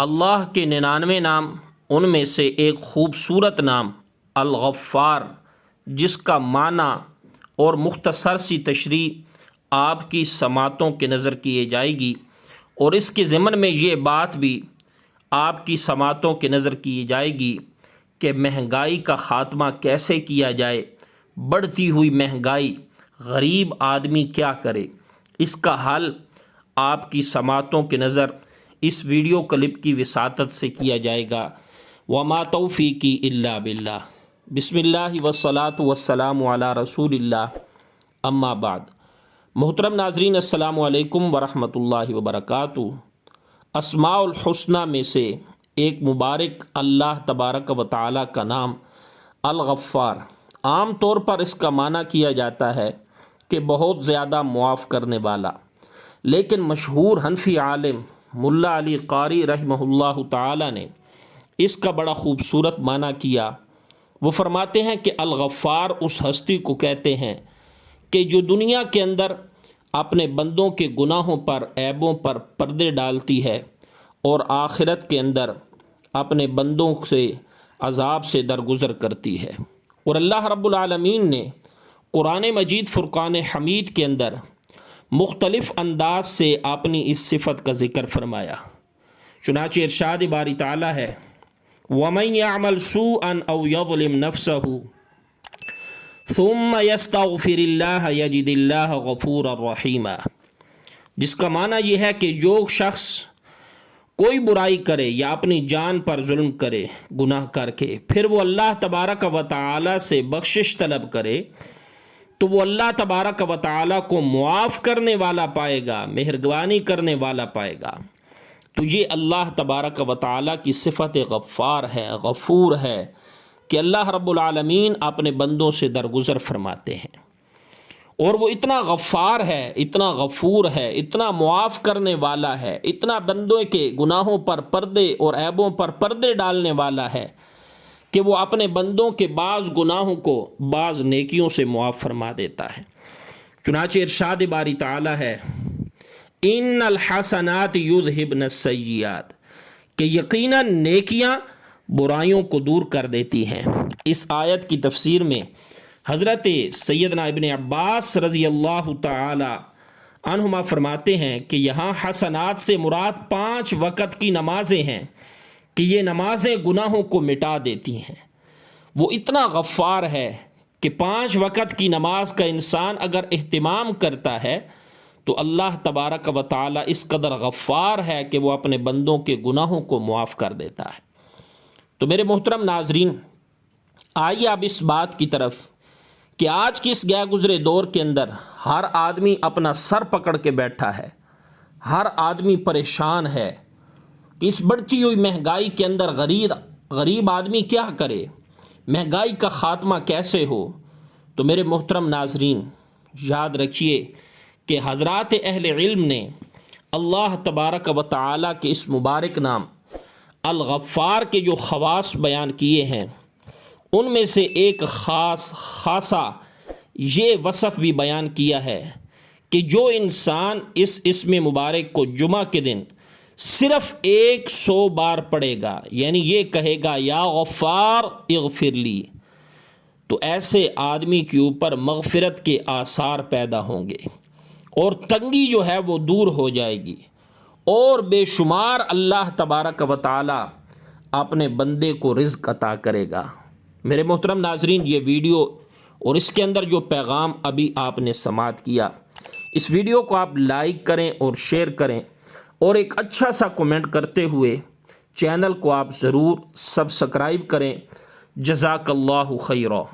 اللہ کے 99 نام، ان میں سے ایک خوبصورت نام الغفار، جس کا معنی اور مختصر سی تشریح آپ کی سماعتوں کے نظر کیے جائے گی، اور اس کے ضمن میں یہ بات بھی آپ کی سماعتوں کے نظر کی جائے گی کہ مہنگائی کا خاتمہ کیسے کیا جائے، بڑھتی ہوئی مہنگائی، غریب آدمی کیا کرے، اس کا حل آپ کی سماعتوں کے نظر اس ویڈیو کلپ کی وساطت سے کیا جائے گا۔ وما توفیقی الا باللہ۔ بسم اللہ والصلاۃ والسلام علی رسول اللہ، اما بعد۔ محترم ناظرین، السلام علیکم ورحمۃ اللہ وبرکاتہ۔ اسماء الحسنہ میں سے ایک مبارک اللہ تبارک و تعالی کا نام الغفار، عام طور پر اس کا معنی کیا جاتا ہے کہ بہت زیادہ معاف کرنے والا، لیکن مشہور حنفی عالم ملا علی قاری رحمہ اللہ تعالی نے اس کا بڑا خوبصورت معنی کیا۔ وہ فرماتے ہیں کہ الغفار اس ہستی کو کہتے ہیں کہ جو دنیا کے اندر اپنے بندوں کے گناہوں پر، عیبوں پر پردے ڈالتی ہے، اور آخرت کے اندر اپنے بندوں سے عذاب سے درگزر کرتی ہے۔ اور اللہ رب العالمین نے قرآن مجید فرقان حمید کے اندر مختلف انداز سے اپنی اس صفت کا ذکر فرمایا۔ چنانچہ ارشاد باری تعالیٰ ہے وَمَن يَعْمَلْ سُوءًا أَوْ يَظْلِمْ نَفْسَهُ ثُمَّ يَسْتَغْفِرِ اللَّهَ يَجِدِ اللَّهَ غَفُورًا رَحِيمًا، جس کا معنی یہ ہے کہ جو شخص کوئی برائی کرے یا اپنی جان پر ظلم کرے گناہ کر کے، پھر وہ اللہ تبارک و تعالی سے بخشش طلب کرے، تو وہ اللہ تبارک و تعالی کو معاف کرنے والا پائے گا، مہربانی کرنے والا پائے گا۔ تو یہ اللہ تبارک و تعالی کی صفت غفار ہے، غفور ہے، کہ اللہ رب العالمین اپنے بندوں سے درگزر فرماتے ہیں، اور وہ اتنا غفار ہے، اتنا غفور ہے، اتنا معاف کرنے والا ہے، اتنا بندوں کے گناہوں پر پردے اور عیبوں پر پردے ڈالنے والا ہے کہ وہ اپنے بندوں کے بعض گناہوں کو بعض نیکیوں سے معاف فرما دیتا ہے۔ چنانچہ ارشاد باری تعالیٰ ہے ان الحسنات یذہبن السیئات، کہ یقیناً نیکیاں برائیوں کو دور کر دیتی ہیں۔ اس آیت کی تفسیر میں حضرت سیدنا ابن عباس رضی اللہ تعالی عنہما فرماتے ہیں کہ یہاں حسنات سے مراد 5 وقت کی نمازیں ہیں، کہ یہ نمازیں گناہوں کو مٹا دیتی ہیں۔ وہ اتنا غفار ہے کہ 5 وقت کی نماز کا انسان اگر اہتمام کرتا ہے تو اللہ تبارک و تعالی اس قدر غفار ہے کہ وہ اپنے بندوں کے گناہوں کو معاف کر دیتا ہے۔ تو میرے محترم ناظرین، آئیے اب اس بات کی طرف کہ آج کی اس گیا گزرے دور کے اندر ہر آدمی اپنا سر پکڑ کے بیٹھا ہے، ہر آدمی پریشان ہے کہ اس بڑھتی ہوئی مہنگائی کے اندر غریب آدمی کیا کرے، مہنگائی کا خاتمہ کیسے ہو۔ تو میرے محترم ناظرین، یاد رکھیے کہ حضرات اہل علم نے اللہ تبارک و تعالی کے اس مبارک نام الغفار کے جو خواص بیان کیے ہیں، ان میں سے ایک خاصا یہ وصف بھی بیان کیا ہے کہ جو انسان اس اسم مبارک کو جمعہ کے دن صرف 100 بار پڑھے گا، یعنی یہ کہے گا یا غفار اغفر لی، تو ایسے آدمی کے اوپر مغفرت کے آثار پیدا ہوں گے، اور تنگی جو ہے وہ دور ہو جائے گی، اور بے شمار اللہ تبارک و تعالی اپنے بندے کو رزق عطا کرے گا۔ میرے محترم ناظرین، یہ ویڈیو اور اس کے اندر جو پیغام ابھی آپ نے سماعت کیا، اس ویڈیو کو آپ لائک کریں اور شیئر کریں، اور ایک اچھا سا کومنٹ کرتے ہوئے چینل کو آپ ضرور سبسکرائب کریں۔ جزاک اللہ خیرا۔